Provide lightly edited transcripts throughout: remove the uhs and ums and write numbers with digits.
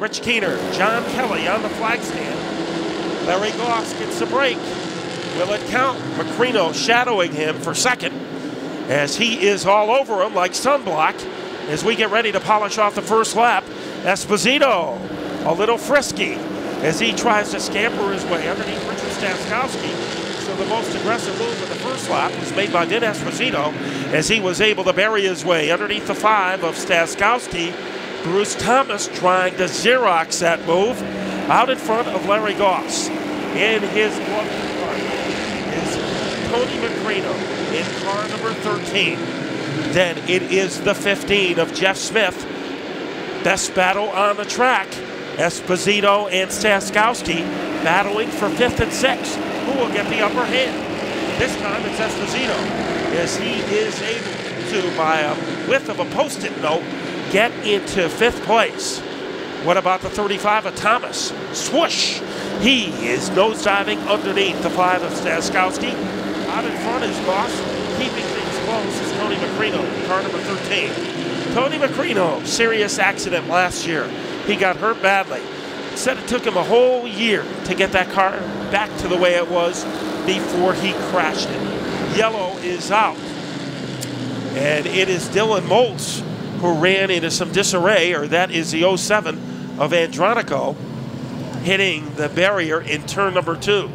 Rich Keener, John Kelly on the flag stand. Larry Goss gets the break. Will it count? Macrino shadowing him for second as he is all over him like sunblock as we get ready to polish off the first lap. Esposito, a little frisky as he tries to scamper his way underneath Richard Staskowski. So the most aggressive move of the first lap was made by Vin Esposito as he was able to bury his way underneath the 5 of Staskowski. Bruce Thomas trying to Xerox that move out in front of Larry Goss. In his glove compartment is Tony Macrino in car number 13. Then it is the 15 of Jeff Smith. Best battle on the track. Esposito and Staskowski battling for 5th and 6th. Who will get the upper hand? This time it's Esposito as he is able to, by a width of a Post-it note, get into 5th place. What about the 35 of Thomas? Swoosh! He is nosediving underneath the 5 of Staskowski. Out in front is Goss. Keeping things close is Tony Macrino, car number 13. Tony Macrino, serious accident last year. He got hurt badly. Said it took him a whole year to get that car back to the way it was before he crashed it. Yellow is out. And it is Dylan Moltz who ran into some disarray, or that is the 07 of Andronico hitting the barrier in turn number 2.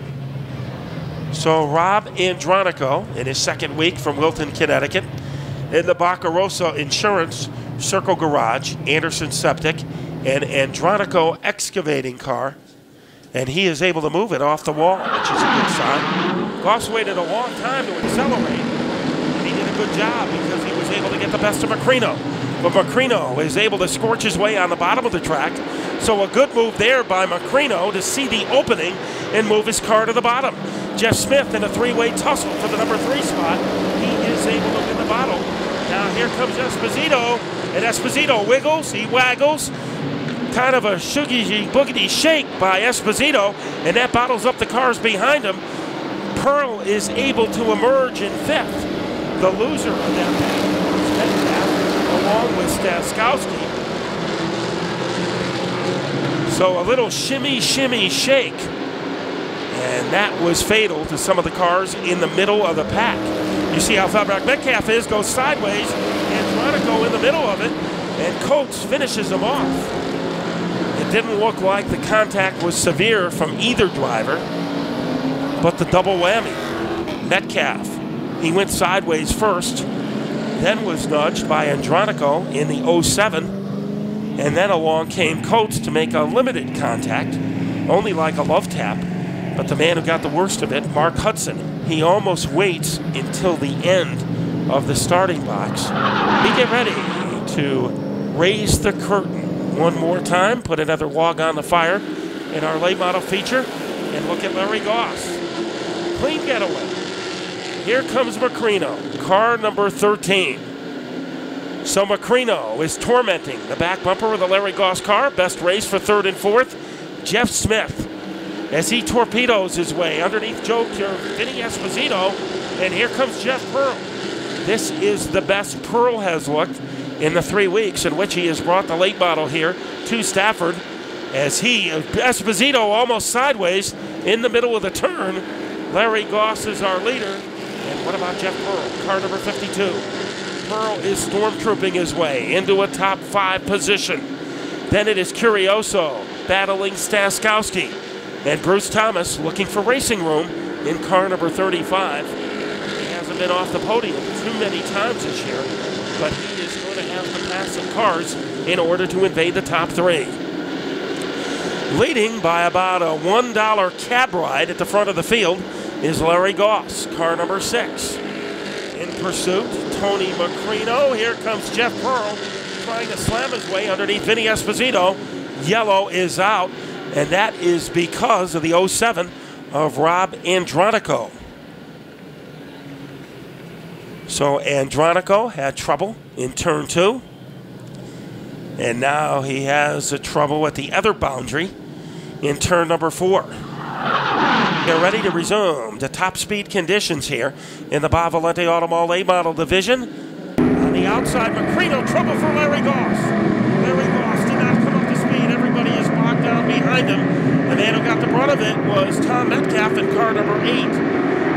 So Rob Andronico in his second week from Wilton, Connecticut, in the Baccarosa Insurance, Circle Garage, Anderson Septic, and Andronico excavating car, and he is able to move it off the wall, which is a good sign. Goss waited a long time to accelerate, and he did a good job because he was able to get the best of Macrino. But Macrino is able to scorch his way on the bottom of the track, so a good move there by Macrino to see the opening and move his car to the bottom. Jeff Smith in a 3-way tussle for the number 3 spot. He is able to win the battle. Now here comes Esposito, and Esposito wiggles, he waggles. Kind of a shuggy boogity shake by Esposito, and that bottles up the cars behind him. Pearl is able to emerge in 5th. The loser of that battle was Metcalf, along with Staskowski. So a little shimmy, shimmy, shake. And that was fatal to some of the cars in the middle of the pack. You see how far back Metcalf is, goes sideways, and trying to go in the middle of it, and Coates finishes him off. It didn't look like the contact was severe from either driver, but the double whammy. Metcalf, he went sideways first, then was nudged by Andronico in the 07, and then along came Coates to make a limited contact, only like a love tap, but the man who got the worst of it, Mark Hudson, he almost waits until the end of the starting box. We get ready to raise the curtain one more time, put another log on the fire in our late model feature, and look at Larry Goss. Clean getaway. Here comes Macrino, car number 13. So Macrino is tormenting the back bumper of the Larry Goss car. Best race for 3rd and 4th. Jeff Smith, as he torpedoes his way underneath Vinny Esposito, and here comes Jeff Pearl. This is the best Pearl has looked in the 3 weeks in which he has brought the late model here to Stafford, as Esposito almost sideways in the middle of the turn. Larry Goss is our leader. And what about Jeff Pearl, car number 52? Pearl is stormtrooping his way into a top 5 position. Then it is Curioso battling Staskowski, and Bruce Thomas looking for racing room in car number 35. He hasn't been off the podium too many times this year, but he is going to have to pass some cars in order to invade the top 3. Leading by about a $1 cab ride at the front of the field is Larry Goss, car number 6. In pursuit, Tony Macrino. Here comes Jeff Pearl trying to slam his way underneath Vinny Esposito. Yellow is out, and that is because of the 07 of Rob Andronico. So Andronico had trouble in turn 2, and now he has a trouble at the other boundary in turn number 4. They're ready to resume the top speed conditions here in the Bob Valente Automall late model division. On the outside, Macrino, trouble for Larry Goss. Larry Goss did not come up to speed. Everybody everybody is bogged down behind him. The man who got the brunt of it was Tom Metcalf in car number 8.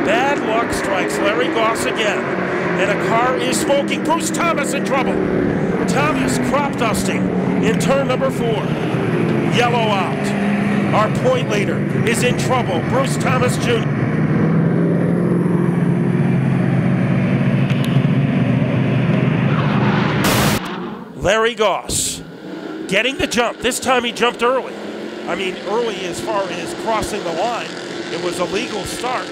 Bad luck strikes Larry Goss again, and a car is smoking. Bruce Thomas in trouble. Thomas crop dusting in turn number 4. Yellow out. Our point leader is in trouble. Bruce Thomas Jr. Larry Goss getting the jump. This time he jumped early. I mean, early as far as crossing the line. It was a legal start.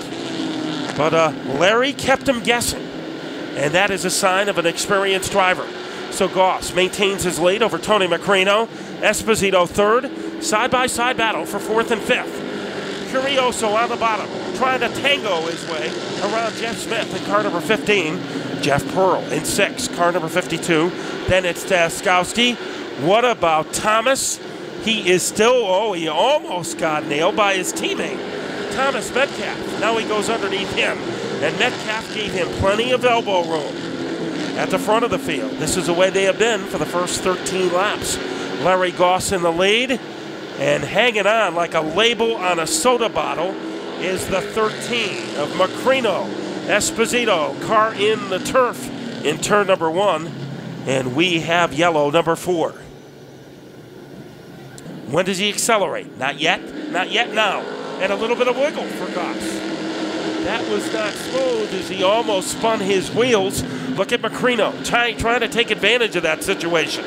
But Larry kept him guessing. And that is a sign of an experienced driver. So Goss maintains his lead over Tony Macrino. Esposito third. Side-by-side battle for 4th and 5th. Curioso on the bottom, trying to tango his way around Jeff Smith in car number 15. Jeff Pearl in 6, car number 52. Then it's Staskowski. What about Thomas? He is still, he almost got nailed by his teammate, Thomas Metcalf. Now he goes underneath him, and Metcalf gave him plenty of elbow room at the front of the field. This is the way they have been for the first 13 laps. Larry Goss in the lead, and hanging on like a label on a soda bottle is the 13 of Macrino. Esposito, car in the turf in turn number 1, and we have yellow number 4. When does he accelerate? Not yet. Not yet now. And a little bit of wiggle for Goss. That was not smooth as he almost spun his wheels. Look at Macrino trying to take advantage of that situation.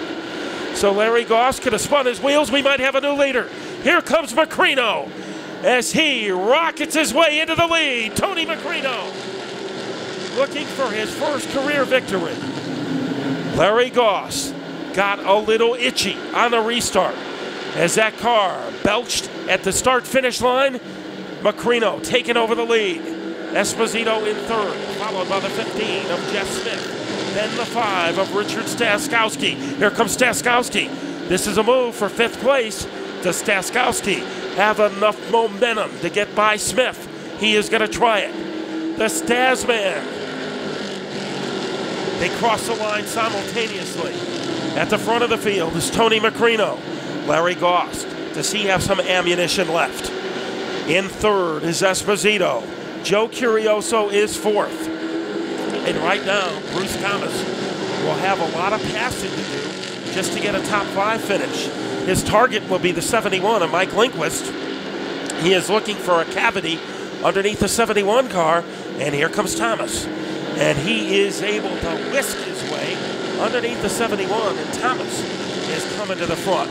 So Larry Goss could have spun his wheels. We might have a new leader. Here comes Macrino as he rockets his way into the lead. Tony Macrino looking for his first career victory. Larry Goss got a little itchy on the restart as that car belched at the start-finish line. Macrino taking over the lead. Esposito in 3rd, followed by the 15 of Jeff Smith. Then the 5 of Richard Staskowski. Here comes Staskowski. This is a move for 5th place. Does Staskowski have enough momentum to get by Smith? He is going to try it. The Stasman. They cross the line simultaneously. At the front of the field is Tony Macrino. Larry Goss, does he have some ammunition left? In 3rd is Esposito. Joe Curioso is 4th. And right now, Bruce Thomas will have a lot of passing to do just to get a top 5 finish. His target will be the 71 of Mike Lindquist. He is looking for a cavity underneath the 71 car, and here comes Thomas. And he is able to whisk his way underneath the 71, and Thomas is coming to the front.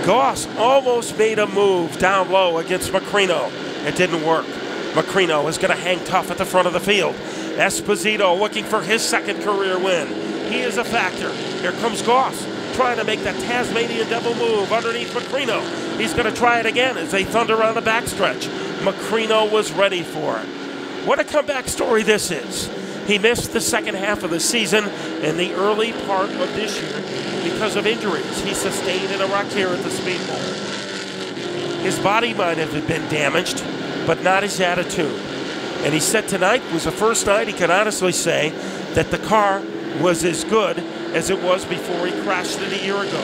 Goss almost made a move down low against Macrino. It didn't work. Macrino is going to hang tough at the front of the field. Esposito looking for his 2nd career win. He is a factor. Here comes Goss trying to make that Tasmanian Devil move underneath Macrino. He's going to try it again as they thunder on the backstretch. Macrino was ready for it. What a comeback story this is. He missed the second half of the season and the early part of this year because of injuries he sustained in Iraq here at the Speedbowl. His body might have been damaged, but not his attitude. And he said tonight was the first night he could honestly say that the car was as good as it was before he crashed it a year ago.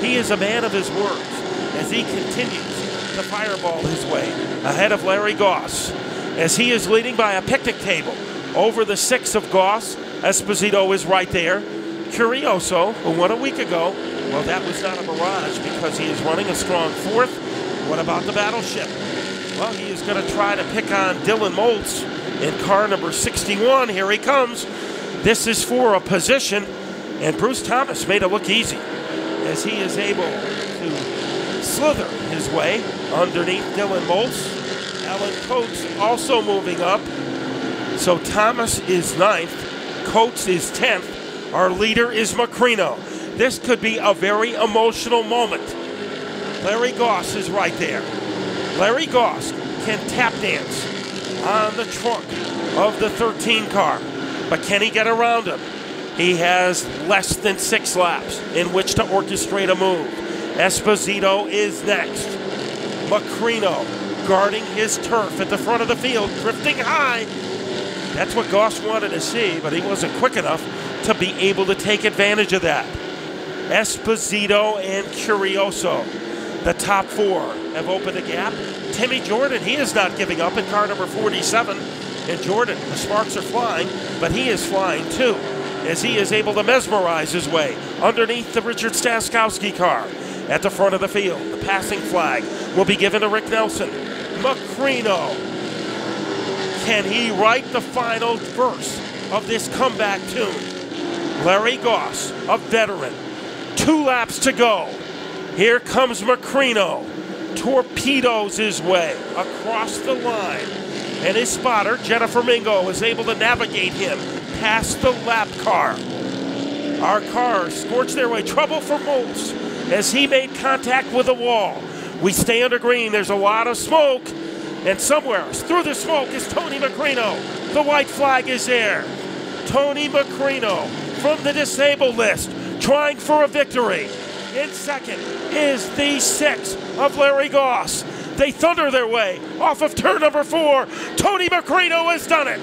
He is a man of his words as he continues to fireball his way ahead of Larry Goss as he is leading by a picnic table. Over the 6 of Goss, Esposito is right there. Curioso, who won a week ago, well, that was not a mirage because he is running a strong 4th. What about the battleship? Well, he is going to try to pick on Dylan Moltz in car number 61. Here he comes. This is for a position, and Bruce Thomas made it look easy as he is able to slither his way underneath Dylan Moltz. Alan Coates also moving up. So Thomas is 9th, Coates is 10th, our leader is Macrino. This could be a very emotional moment. Larry Goss is right there. Larry Goss can tap dance on the trunk of the 13 car, but can he get around him? He has less than 6 laps in which to orchestrate a move. Esposito is next. Macrino guarding his turf at the front of the field, drifting high. That's what Goss wanted to see, but he wasn't quick enough to be able to take advantage of that. Esposito and Curioso The top 4 have opened a gap. Timmy Jordan, he is not giving up in car number 47. And Jordan, the sparks are flying, but he is flying too, as he is able to mesmerize his way underneath the Richard Staskowski car. At the front of the field, the passing flag will be given to Rick Nelson. Macrino, can he write the final verse of this comeback tune? Larry Goss, a veteran, 2 laps to go. Here comes Macrino, torpedoes his way across the line. And his spotter, Jennifer Mingo, is able to navigate him past the lap car. Our cars scorch their way. Trouble for Moles as he made contact with the wall. We stay under green. There's a lot of smoke. And somewhere through the smoke is Tony Macrino. The white flag is there. Tony Macrino from the disabled list trying for a victory. In second is the 6 of Larry Goss. They thunder their way off of turn number 4. Tony Macrino has done it.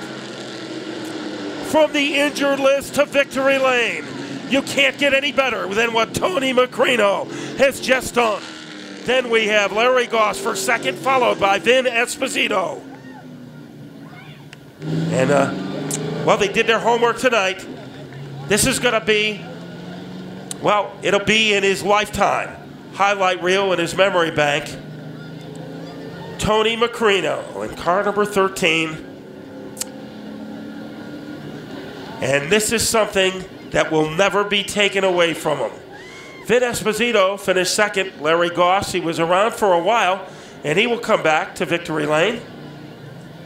From the injured list to victory lane. You can't get any better than what Tony Macrino has just done. Then we have Larry Goss for second, followed by Vin Esposito. And, well, they did their homework tonight. This is going to be, well, it'll be in his lifetime highlight reel in his memory bank. Tony Macrino in car number 13. And this is something that will never be taken away from him. Vin Esposito finished second. Larry Goss, he was around for a while, and he will come back to victory lane.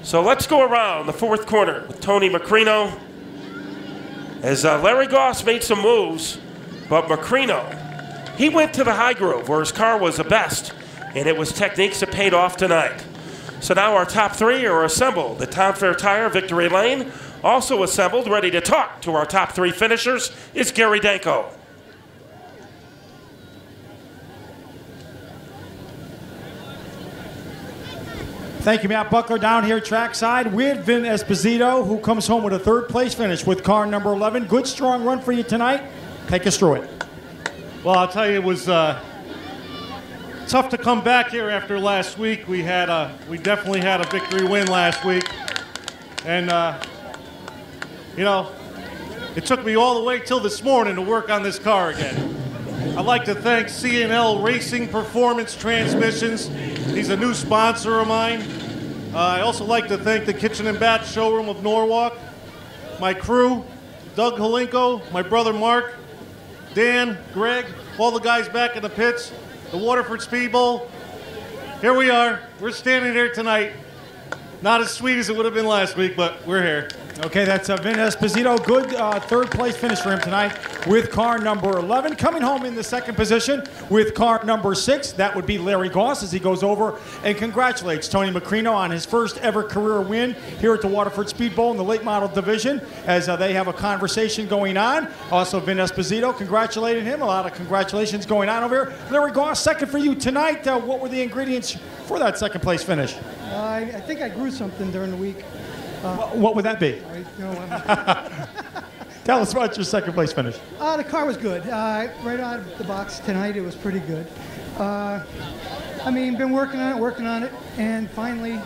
So let's go around the 4th corner with Tony Macrino. As Larry Goss made some moves, but Macrino, he went to the high groove where his car was the best. And it was techniques that paid off tonight. So now our top 3 are assembled. The Town Fair Tire victory lane also assembled, ready to talk to our top 3 finishers is Gary Danko. Thank you, Matt Buckler, down here trackside with Vin Esposito, who comes home with a 3rd place finish with car number 11. Good, strong run for you tonight. Take us through it. Well, I'll tell you, it was tough to come back here after last week. We definitely had a victory win last week, and you know, it took me all the way till this morning to work on this car again. I'd like to thank C&L Racing Performance Transmissions. He's a new sponsor of mine. I also like to thank the Kitchen and Bath Showroom of Norwalk, my crew, Doug Holinko, my brother Mark, Dan, Greg, all the guys back in the pits, the Waterford Speedbowl. Here we are. We're standing here tonight. Not as sweet as it would have been last week, but we're here. Okay, that's Vin Esposito. Good 3rd place finish for him tonight with car number 11. Coming home in the 2nd position with car number 6, that would be Larry Goss as he goes over and congratulates Tony Macrino on his first ever career win here at the Waterford Speedbowl in the late model division as they have a conversation going on. Also, Vin Esposito congratulated him. A lot of congratulations going on over here. Larry Goss, 2nd for you tonight. What were the ingredients for that 2nd place finish? I think I grew something during the week. What would that be? I Tell us about your 2nd place finish. The car was good. Right out of the box tonight, it was pretty good. I mean, been working on it, and finally,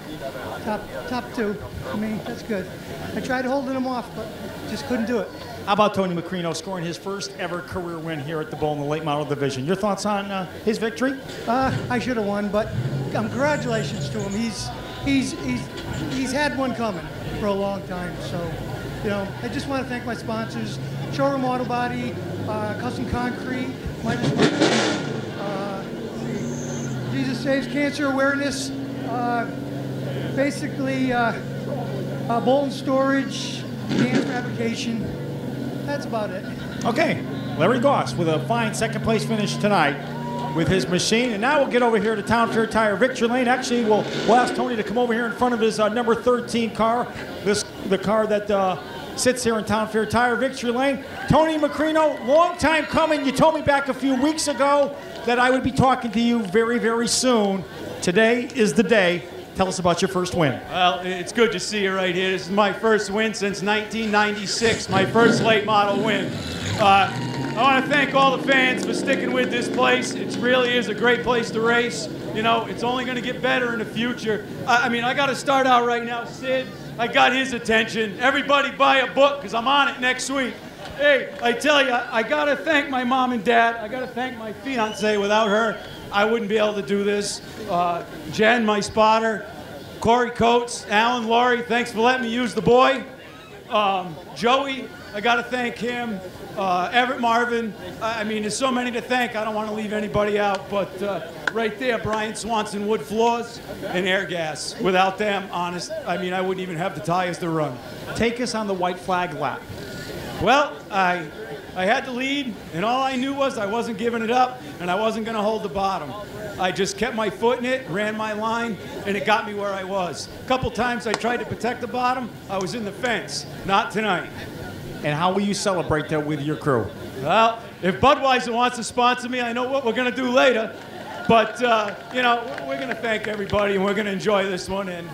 top 2. I mean, that's good. I tried holding him off, but just couldn't do it. How about Tony Macrino scoring his first ever career win here at the Bowl in the late model division? Your thoughts on his victory? I should have won, but congratulations to him. He's had one coming for a long time. So, you know, I just want to thank my sponsors: Showroom Auto Body, Custom Concrete, Midas Jesus Saves Cancer Awareness, basically Bolton Storage, Dance Fabrication. That's about it. Okay, Larry Goss with a fine 2nd place finish tonight with his machine. And now we'll get over here to Town Fair Tire Victory Lane. Actually, we'll ask Tony to come over here in front of his number 13 car, the car that sits here in Town Fair Tire Victory Lane. Tony Macrino, long time coming. You told me back a few weeks ago that I would be talking to you very, very soon. Today is the day. Tell us about your first win. Well, it's good to see you right here. This is my first win since 1996, my first late model win. I want to thank all the fans for sticking with this place. It really is a great place to race. You know, it's only going to get better in the future. I mean, I got to start out right now. Sid, I got his attention. Everybody buy a book because I'm on it next week. Hey, I tell you, I got to thank my mom and dad. I got to thank my fiance. Without her, I wouldn't be able to do this. Jen, my spotter, Corey Coates, Alan, Laurie, thanks for letting me use the boy. Joey, I got to thank him. Everett Marvin, I mean, there's so many to thank. I don't want to leave anybody out, but right there, Brian Swanson, Wood Floors, and Air Gas. Without them, honest, I mean, I wouldn't even have the tires to run. Take us on the white flag lap. Well, I had the lead, and all I knew was I wasn't giving it up, and I wasn't going to hold the bottom. I just kept my foot in it, ran my line, and it got me where I was. A couple times I tried to protect the bottom. I was in the fence. Not tonight. And how will you celebrate that with your crew? Well, if Budweiser wants to sponsor me, I know what we're going to do later. But, you know, we're going to thank everybody, and we're going to enjoy this one. And,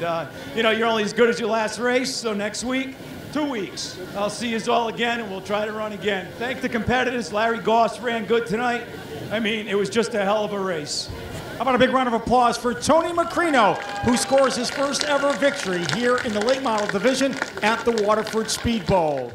you know, you're only as good as your last race, so next week, 2 weeks, I'll see you all again, and we'll try to run again. Thank the competitors. Larry Goss ran good tonight. I mean, it was just a hell of a race. How about a big round of applause for Tony Macrino, who scores his first ever victory here in the late model division at the Waterford Speedbowl.